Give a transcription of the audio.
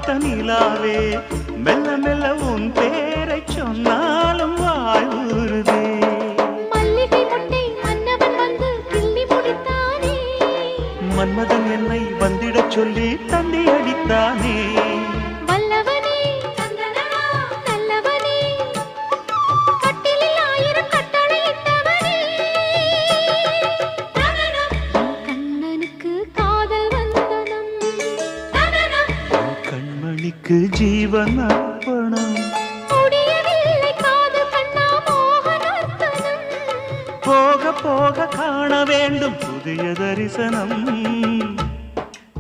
பார்த்த நிலாவே மெல்ல மெல்ல உன் பேரை சொன்னாலும் வாய் ஊறுதே. மல்லிகை மொட்டை மன்னவன் வந்து கிள்ளி முடித்தானே, மன்மதன் என்னை வந்திடச் சொல்லி தந்தி அடித்தானே. வல்லவனே நல்லவனே, கட்டிலில் 1000 கட்டளையிட்டவனே, கண்ணனுக்கு காதல் வந்தனம், கண்மணிக்கு ஜீவன் அர்ப்பணம். முடியவில்லை காதல் கண்ணா மோகனர்த்தனம். போக போக காண வேண்டும் புதிய தரிசனம்.